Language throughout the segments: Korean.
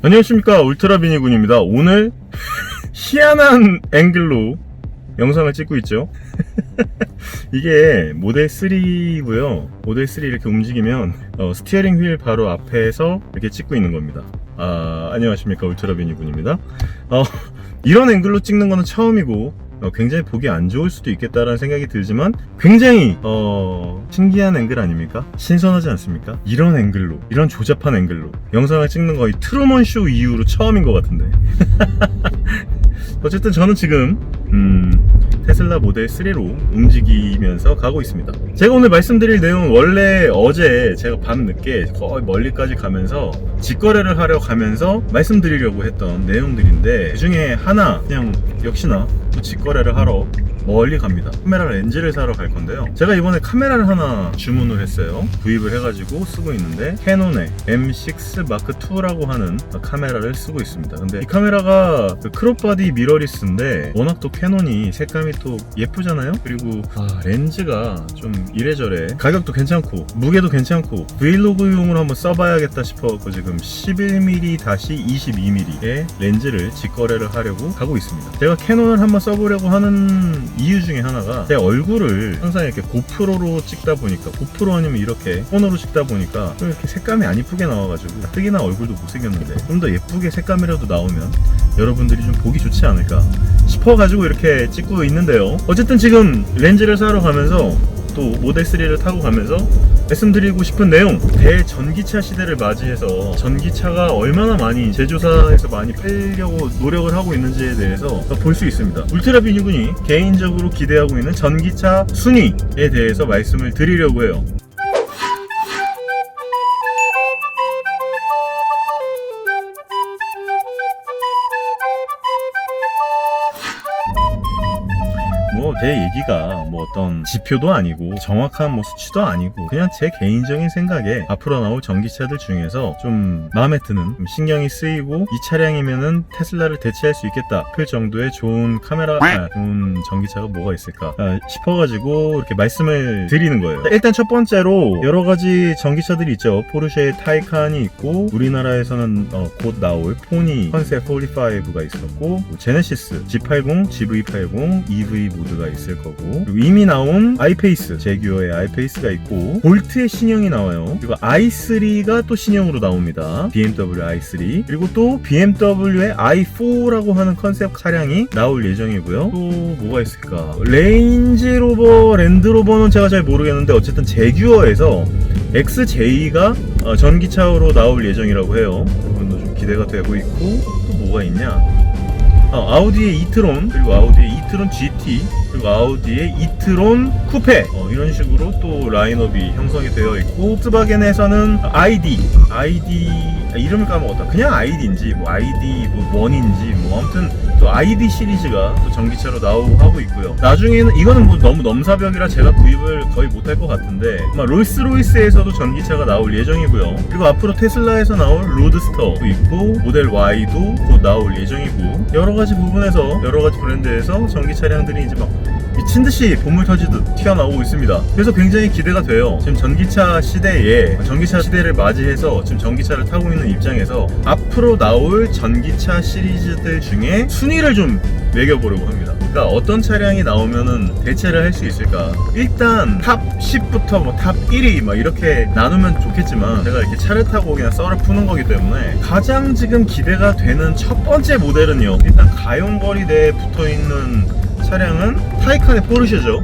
안녕하십니까, 울트라비니군입니다. 오늘 희한한 앵글로 영상을 찍고 있죠. 이게 모델 3고요 모델 3 이렇게 움직이면 스티어링 휠 바로 앞에서 이렇게 찍고 있는 겁니다. 안녕하십니까, 울트라비니군입니다. 이런 앵글로 찍는 거는 처음이고 굉장히 보기 안 좋을 수도 있겠다라는 생각이 들지만 굉장히 신기한 앵글 아닙니까? 신선하지 않습니까? 이런 앵글로, 이런 조잡한 앵글로 영상을 찍는 거의 트루먼 쇼 이후로 처음인 것 같은데. 어쨌든 저는 지금 테슬라 모델 3로 움직이면서 가고 있습니다. 제가 오늘 말씀드릴 내용은 원래 어제 제가 밤늦게 거의 멀리까지 가면서 직거래를 하려 가면서 말씀드리려고 했던 내용들인데, 그 중에 하나 그냥 역시나 또 직거래를 하러 멀리 갑니다. 카메라 렌즈를 사러 갈 건데요, 제가 이번에 카메라를 하나 주문을 했어요. 구입을 해가지고 쓰고 있는데, 캐논의 M6 마크2라고 하는 카메라를 쓰고 있습니다. 근데 이 카메라가 크롭바디 미러리스인데 워낙 또 캐논이 색감이 또 예쁘잖아요. 그리고 렌즈가 좀 이래저래, 가격도 괜찮고 무게도 괜찮고 브이로그용으로 한번 써봐야겠다 싶어서 지금 11mm-22mm의 렌즈를 직거래를 하려고 가고 있습니다. 제가 캐논을 한번 써보려고 하는 이유 중에 하나가, 제 얼굴을 항상 이렇게 고프로로 찍다 보니까, 고프로 아니면 이렇게 폰으로 찍다 보니까 좀 이렇게 색감이 안 이쁘게 나와가지고, 특히나 얼굴도 못생겼는데 좀 더 예쁘게 색감이라도 나오면 여러분들이 좀 보기 좋지 않을까 싶어가지고 이렇게 찍고 있는데요. 어쨌든 지금 렌즈를 사러 가면서 또 모델 3를 타고 가면서 말씀드리고 싶은 내용, 대전기차 시대를 맞이해서 전기차가 얼마나 많이 제조사에서 많이 팔려고 노력을 하고 있는지에 대해서 볼 수 있습니다. 울트라비니군이 개인적으로 기대하고 있는 전기차 순위에 대해서 말씀을 드리려고 해요. 제 얘기가 어떤 지표도 아니고 정확한 수치도 아니고, 그냥 제 개인적인 생각에 앞으로 나올 전기차들 중에서 좀 마음에 드는, 좀 신경이 쓰이고 이 차량이면은 테슬라를 대체할 수 있겠다 싶을 정도의 좋은 카메라, 좋은 전기차가 뭐가 있을까 싶어가지고 이렇게 말씀을 드리는 거예요. 일단 첫 번째로 여러 가지 전기차들이 있죠. 포르쉐의 타이칸이 있고, 우리나라에서는 곧 나올 포니 컨셉 45가 있었고, 제네시스 G80, GV80 EV 모드가 있을 거고, 그리고 이미 나온 아이페이스, 제규어의 아이페이스가 있고, 볼트의 신형이 나와요. 그리고 i3가 또 신형으로 나옵니다. BMW i3. 그리고 또 BMW의 i4라고 하는 컨셉 차량이 나올 예정이고요. 또 뭐가 있을까? 레인지로버, 랜드로버는 제가 잘 모르겠는데, 어쨌든 제규어에서 XJ가 전기차로 나올 예정이라고 해요. 그건 좀 기대가 되고 있고, 또 뭐가 있냐? 아우디의 이트론, 그리고 아우디의 이트론 GT, 그리고 아우디의 이트론 쿠페, 이런 식으로 또 라인업이 형성이 되어 있고, 폭스바겐에서는 ID 이름을 까먹었다. 그냥 ID인지 ID 1인지 아무튼 또 ID 시리즈가 또 전기차로 나오고 하고 있고요. 나중에는 이거는 너무 넘사벽이라 제가 구입을 거의 못할 것 같은데, 아마 롤스로이스에서도 전기차가 나올 예정이고요. 그리고 앞으로 테슬라에서 나올 로드스터도 있고, 모델 Y도 곧 나올 예정이고, 여러가지 부분에서, 여러가지 브랜드에서 전기 차량들이 이제 막 미친듯이 보물 터지듯 튀어나오고 있습니다. 그래서 굉장히 기대가 돼요. 지금 전기차 시대를 맞이해서 지금 전기차를 타고 있는 입장에서 앞으로 나올 전기차 시리즈들 중에 순위를 좀 매겨보려고 합니다. 그러니까 어떤 차량이 나오면은 대체를 할 수 있을까. 일단 탑 10부터 탑 1위 이렇게 나누면 좋겠지만, 제가 이렇게 차를 타고 그냥 썰을 푸는 거기 때문에 가장 지금 기대가 되는 첫 번째 모델은요, 일단 가용거리대에 붙어있는 차량은 타이칸의 포르쉐죠.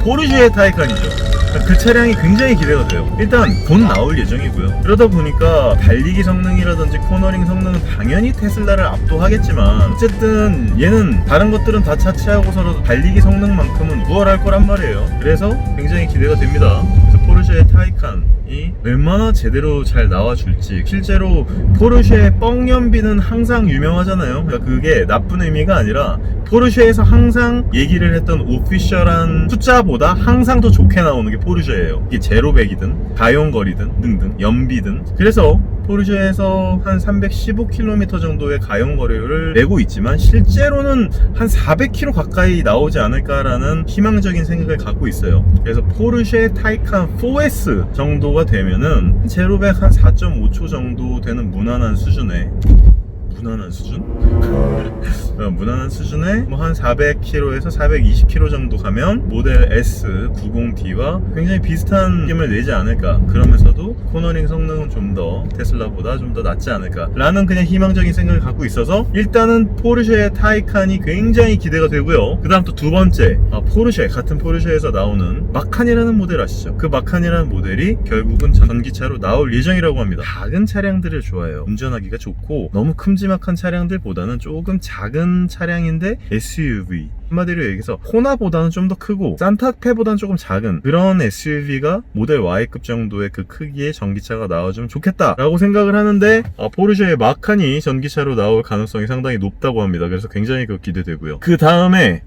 포르쉐의 타이칸이죠. 그 차량이 굉장히 기대가 돼요. 일단 곧 나올 예정이고요. 그러다 보니까 달리기 성능이라든지 코너링 성능은 당연히 테슬라를 압도하겠지만, 어쨌든 얘는 다른 것들은 다 차치하고서라도 달리기 성능만큼은 우월할 거란 말이에요. 그래서 굉장히 기대가 됩니다. 그래서 포르쉐의 타이칸이 얼마나 제대로 잘 나와줄지. 실제로 포르쉐의 뻥연비는 항상 유명하잖아요. 그러니까 그게 나쁜 의미가 아니라, 포르쉐에서 항상 얘기를 했던 오피셜한 숫자보다 항상 더 좋게 나오는 게 포르쉐예요. 이게 제로백이든 가용거리든 등등 연비든. 그래서 포르쉐에서 한 315km 정도의 가용거리를 내고 있지만, 실제로는 한 400km 가까이 나오지 않을까라는 희망적인 생각을 갖고 있어요. 그래서 포르쉐 타이칸 4S 정도가 정도가 되면은 제로백 한 4.5초 정도 되는 무난한 수준에 무난한 수준? 무난한 수준에 뭐 한 400km에서 420km 정도 가면 모델 S90D와 굉장히 비슷한 느낌을 내지 않을까. 그러면서도 코너링 성능은 좀 더 테슬라보다 좀 더 낫지 않을까 라는 그냥 희망적인 생각을 갖고 있어서 일단은 포르쉐의 타이칸이 굉장히 기대가 되고요. 그 다음 또 두 번째, 포르쉐, 같은 포르쉐에서 나오는 마칸이라는 모델 아시죠? 그 마칸이라는 모델이 결국은 전기차로 나올 예정이라고 합니다. 작은 차량들을 좋아해요. 운전하기가 좋고 너무 큼지막한 차량들보다는 조금 작은 차량인데 SUV, 한마디로 얘기해서 코나보다는 좀 더 크고 산타페보다는 조금 작은 그런 SUV가 모델 Y급 정도의 그 크기의 전기차가 나와주면 좋겠다 라고 생각을 하는데, 포르쉐의 마칸이 전기차로 나올 가능성이 상당히 높다고 합니다. 그래서 굉장히 기대되고요. 그 다음에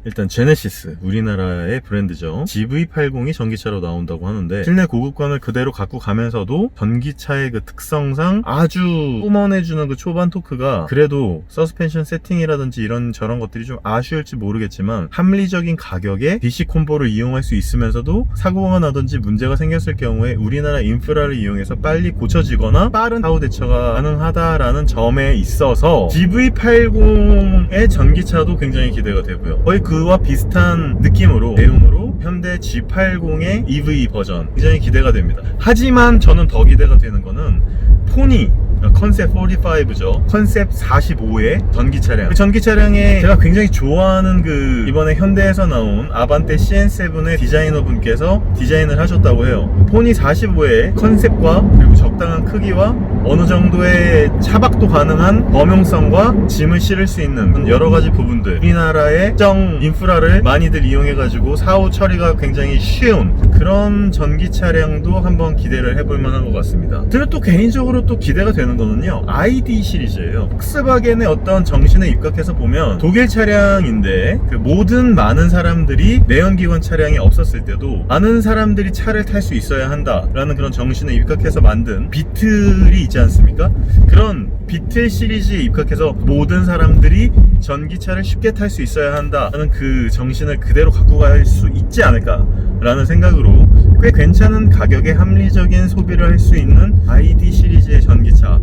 일단 제네시스, 우리나라의 브랜드죠. GV80이 전기차로 나온다고 하는데 실내 고급감을 그대로 갖고 가면서도 전기차의 그 특성상 아주 뿜어내주는 그 초반 토크가 그래도 서스펜션 세팅이라든지 이런 저런 것들이 좀 아쉬울지 모르겠지만 합리적인 가격에 DC 콤보를 이용할 수 있으면서도 사고가 나든지 문제가 생겼을 경우에 우리나라 인프라를 이용해서 빨리 고쳐지거나 빠른 사후 대처가 가능하다라는 점에 있어서 GV80의 전기차도 굉장히 기대가 되고요. 거의 그와 비슷한 느낌으로, 내용으로 현대 G80의 EV 버전 굉장히 기대가 됩니다. 하지만 저는 더 기대가 되는 거는 포니 컨셉 45죠. 컨셉 45의 전기 차량. 그 전기 차량에 제가 굉장히 좋아하는 그 이번에 현대에서 나온 아반떼 CN7의 디자이너 분께서 디자인을 하셨다고 해요. 포니 45의 컨셉과 그리고 적당한 크기와 어느 정도의 차박도 가능한 범용성과 짐을 실을 수 있는 여러 가지 부분들, 우리나라의 특정 인프라를 많이들 이용해가지고 사후 처리가 굉장히 쉬운 그런 전기 차량도 한번 기대를 해볼 만한 것 같습니다. 그리고 또 개인적으로 또 기대가 되는 거는요, ID 시리즈예요. 폭스바겐의 어떤 정신에 입각해서 보면 독일 차량인데 그 모든 많은 사람들이 내연기관 차량이 없었을 때도 많은 사람들이 차를 탈 수 있어야 한다라는 그런 정신에 입각해서 만든 비틀이 있지 않습니까? 그런 비틀 시리즈에 입각해서 모든 사람들이 전기차를 쉽게 탈 수 있어야 한다라는 그 정신을 그대로 갖고 갈 수 있지 않을까 라는 생각으로 꽤 괜찮은 가격에 합리적인 소비를 할 수 있는 ID 시리즈의 전기차,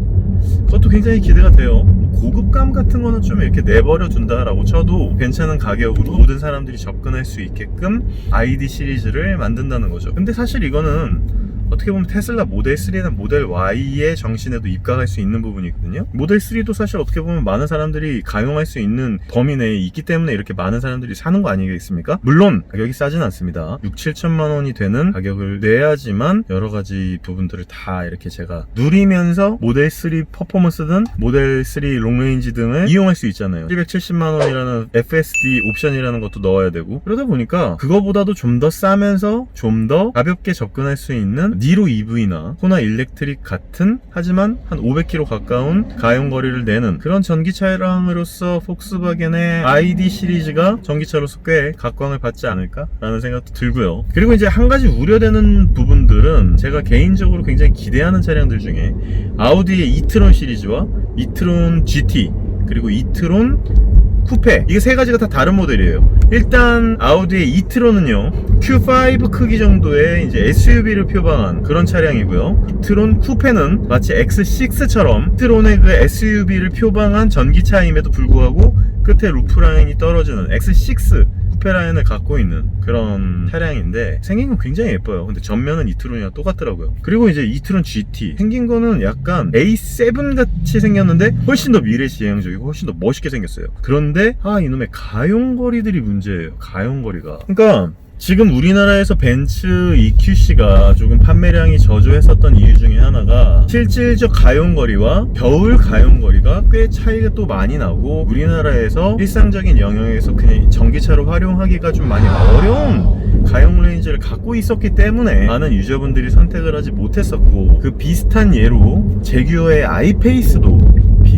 그것도 굉장히 기대가 돼요. 고급감 같은 거는 좀 이렇게 내버려 둔다라고 쳐도 괜찮은 가격으로 모든 사람들이 접근할 수 있게끔 ID 시리즈를 만든다는 거죠. 근데 사실 이거는 어떻게 보면 테슬라 모델 3나 모델 Y의 정신에도 입각할 수 있는 부분이거든요. 모델 3도 사실 어떻게 보면 많은 사람들이 가용할 수 있는 범위 내에 있기 때문에 이렇게 많은 사람들이 사는 거 아니겠습니까? 물론 가격이 싸진 않습니다. 6-7천만 원이 되는 가격을 내야지만 여러 가지 부분들을 다 이렇게 제가 누리면서 모델 3 퍼포먼스든 모델 3 롱레인지 등을 이용할 수 있잖아요. 770만 원이라는 FSD 옵션이라는 것도 넣어야 되고, 그러다 보니까 그거보다도 좀 더 싸면서 좀 더 가볍게 접근할 수 있는 니로 EV나 코나 일렉트릭 같은, 하지만 한 500km 가까운 가용거리를 내는 그런 전기 차량으로서 폭스바겐의 ID 시리즈가 전기차로서 꽤 각광을 받지 않을까 라는 생각도 들고요. 그리고 이제 한 가지 우려되는 부분들은 제가 개인적으로 굉장히 기대하는 차량들 중에 아우디의 이트론 시리즈와 이트론 GT 그리고 이트론 쿠페, 이게 세 가지가 다 다른 모델이에요. 일단 아우디의 이트론은요, Q5 크기 정도의 이제 SUV를 표방한 그런 차량이고요. 이트론 쿠페는 마치 X6처럼 이트론의 그 SUV를 표방한 전기차임에도 불구하고 끝에 루프 라인이 떨어지는 X6 쿠페 라인을 갖고 있는 그런 차량인데 생긴 건 굉장히 예뻐요. 근데 전면은 이트론이랑 똑같더라고요. 그리고 이제 이트론 GT 생긴 거는 약간 A7 같이 생겼는데 훨씬 더 미래지향적이고 훨씬 더 멋있게 생겼어요. 그런데 이놈의 가용거리들이 문제예요. 가용거리가. 그러니까 지금 우리나라에서 벤츠 EQC가 조금 판매량이 저조했었던 이유 중에 하나가 실질적 가용거리와 겨울 가용거리가 꽤 차이가 또 많이 나고, 우리나라에서 일상적인 영역에서 그냥 전기차로 활용하기가 좀 많이 어려운 가용 레인지를 갖고 있었기 때문에 많은 유저분들이 선택을 하지 못했었고, 그 비슷한 예로 제규어의 아이페이스도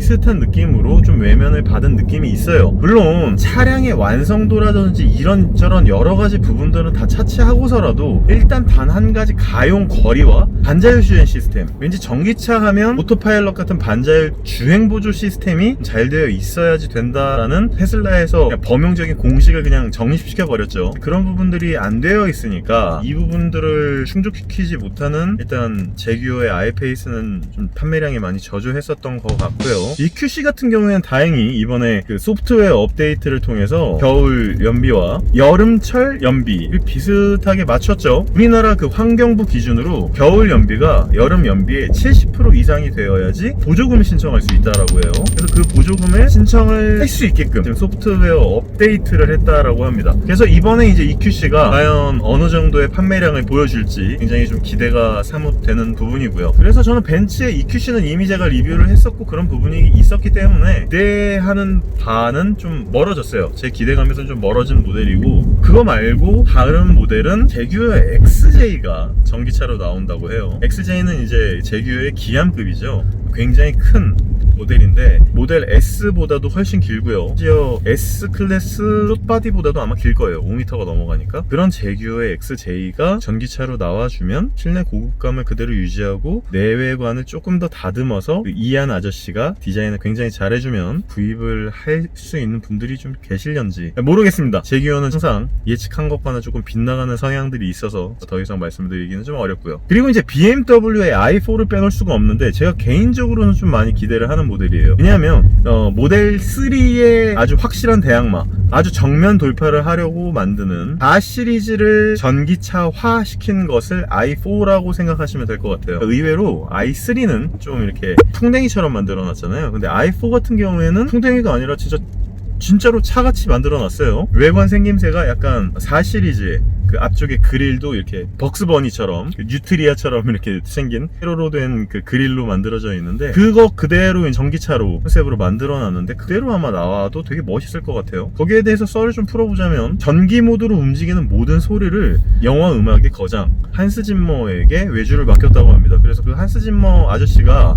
비슷한 느낌으로 좀 외면을 받은 느낌이 있어요. 물론 차량의 완성도라든지 이런저런 여러가지 부분들은 다 차치하고서라도 일단 단 한 가지 가용 거리와 반자율 주행 시스템, 왠지 전기차 하면 오토파일럿 같은 반자율 주행 보조 시스템이 잘 되어 있어야지 된다라는 테슬라에서 그냥 범용적인 공식을 그냥 정립시켜 버렸죠. 그런 부분들이 안 되어 있으니까 이 부분들을 충족시키지 못하는 일단 제규어의 아이페이스는 좀 판매량이 많이 저조했었던 것 같고요. EQC 같은 경우에는 다행히 이번에 그 소프트웨어 업데이트를 통해서 겨울 연비와 여름철 연비를 비슷하게 맞췄죠. 우리나라 그 환경부 기준으로 겨울 연비가 여름 연비의 70% 이상이 되어야지 보조금을 신청할 수 있다라고 해요. 그래서 그 보조금에 신청을 할 수 있게끔 지금 소프트웨어 업데이트를 했다라고 합니다. 그래서 이번에 이제 EQC가 과연 어느 정도의 판매량을 보여줄지 굉장히 좀 기대가 사뭇되는 부분이고요. 그래서 저는 벤츠의 EQC는 이미 제가 리뷰를 했었고 그런 부분이 있었기 때문에 기대하는 바는 좀 멀어졌어요. 제 기대감에서는 좀 멀어진 모델이고, 그거 말고 다른 모델은 제규어의 XJ가 전기차로 나온다고 해요. XJ는 이제 제규어의 기암급이죠. 굉장히 큰 모델인데 모델 S보다도 훨씬 길고요. 심지어 S클래스 숏바디보다도 아마 길 거예요. 5m가 넘어가니까. 그런 제규어의 XJ가 전기차로 나와주면 실내 고급감을 그대로 유지하고 내외관을 조금 더 다듬어서 그 이한 아저씨가 디자인을 굉장히 잘해주면 구입을 할 수 있는 분들이 좀 계실런지 모르겠습니다. 제규어는 항상 예측한 것과는 조금 빗나가는 성향들이 있어서 더 이상 말씀드리기는 좀 어렵고요. 그리고 이제 BMW의 i4를 빼놓을 수가 없는데 제가 개인적으로는 좀 많이 기대를 하는 모델이에요. 왜냐하면 모델 3의 아주 확실한 대항마, 아주 정면 돌파를 하려고 만드는 4 시리즈를 전기차화 시킨 것을 i4라고 생각하시면 될 것 같아요. 의외로 i3는 좀 이렇게 풍뎅이처럼 만들어 놨잖아요. 근데 i4 같은 경우에는 풍뎅이가 아니라 진짜로 차같이 만들어 놨어요. 외관 생김새가 약간 4 시리즈의 그 앞쪽에 그릴도 이렇게 벅스버니처럼 그 뉴트리아처럼 이렇게 생긴 세로로 된 그 그릴로 만들어져 있는데 그거 그대로 전기차로 컨셉으로 만들어 놨는데 그대로 아마 나와도 되게 멋있을 것 같아요. 거기에 대해서 썰을 좀 풀어보자면 전기 모드로 움직이는 모든 소리를 영화 음악의 거장 한스 짐머에게 외주를 맡겼다고 합니다. 그래서 그 한스 짐머 아저씨가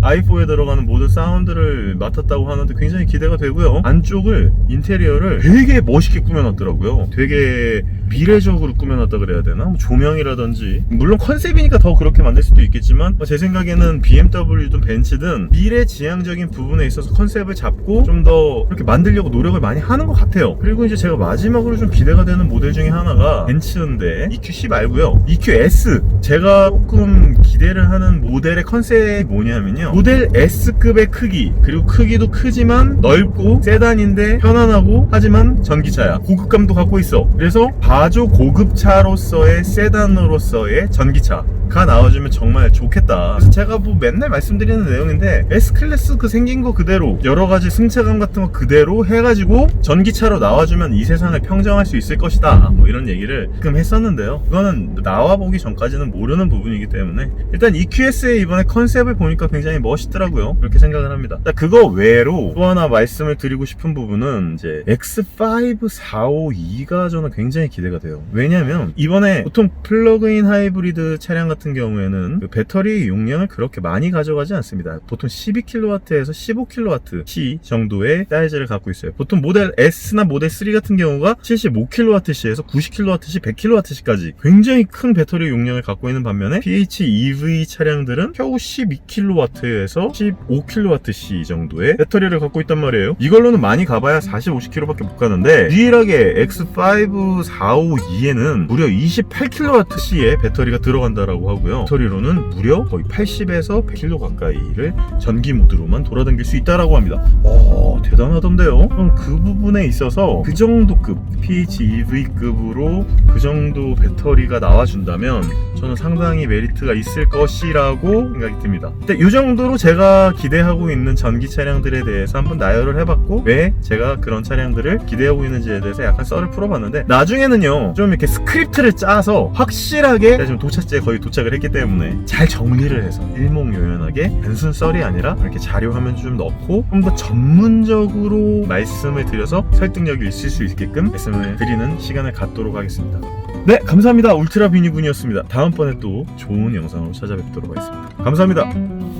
i4에 들어가는 모든 사운드를 맡았다고 하는데 굉장히 기대가 되고요. 안쪽을 인테리어를 되게 멋있게 꾸며놨더라고요. 되게 미래적으로 꾸며놨다 그래야 되나? 뭐 조명이라든지 물론 컨셉이니까 더 그렇게 만들 수도 있겠지만 제 생각에는 BMW든 벤츠든 미래지향적인 부분에 있어서 컨셉을 잡고 좀 더 이렇게 만들려고 노력을 많이 하는 것 같아요. 그리고 이제 제가 마지막으로 좀 기대가 되는 모델 중에 하나가 벤츠인데 EQC 말고요, EQS. 제가 조금 기대를 하는 모델의 컨셉이 뭐냐면요, 모델 S급의 크기, 그리고 크기도 크지만 넓고 세단인데 편안하고 하지만 전기차야. 고급감도 갖고 있어. 그래서 아주 고급차로서의 세단으로서의 전기차가 나와주면 정말 좋겠다. 그래서 제가 뭐 맨날 말씀드리는 내용인데 S클래스 그 생긴 거 그대로 여러가지 승차감 같은 거 그대로 해가지고 전기차로 나와주면 이 세상을 평정할 수 있을 것이다, 뭐 이런 얘기를 가끔 했었는데요. 그거는 나와보기 전까지는 모르는 부분이기 때문에 일단 EQS의 이번에 컨셉을 보니까 굉장히 멋있더라고요. 그렇게 생각을 합니다. 그거 외로 또 하나 말씀을 드리고 싶은 부분은 이제 X5 452가 저는 굉장히 기대가 돼요. 왜냐면 이번에 보통 플러그인 하이브리드 차량 같은 경우에는 그 배터리 용량을 그렇게 많이 가져가지 않습니다. 보통 12kW에서 15kWh 정도의 사이즈를 갖고 있어요. 보통 모델 S나 모델 3 같은 경우가 75kWh에서 90kWh, 100kWh까지 굉장히 큰 배터리 용량을 갖고 있는 반면에 PHEV 차량들은 겨우 12kW에서 15kWh 정도의 배터리를 갖고 있단 말이에요. 이걸로는 많이 가봐야 40, 50km밖에 못 가는데 유일하게 X5 452에는 무려 28kWh의 배터리가 들어간다라고 하고요. 배터리로는 무려 거의 80에서 100km 가까이를 전기 모드로만 돌아다닐 수 있다라고 합니다. 대단하던데요. 그럼 그 부분에 있어서 그 정도급 PHEV급으로 그 정도 배터리가 나와준다면 저는 상당히 메리트가 있을 것이라고 생각이 듭니다. 근데 이 정도로 제가 기대하고 있는 전기 차량들에 대해서 한번 나열을 해봤고, 왜 제가 그런 차량들을 기대하고 있는지에 대해서 약간 썰을 풀어봤는데, 나중에는요 좀 이렇게 스크립트를 짜서 확실하게, 제가 지금 도착지에 거의 도착을 했기 때문에 잘 정리를 해서 일목요연하게 단순 썰이 아니라 이렇게 자료 화면 좀 넣고 좀 더 전문적으로 말씀을 드려서 설득력이 있을 수 있게끔 말씀을 드리는 시간을 갖도록 하겠습니다. 네, 감사합니다. 울트라 비니군이었습니다. 다음번에 또 좋은 영상으로 찾아뵙도록 하겠습니다. 감사합니다.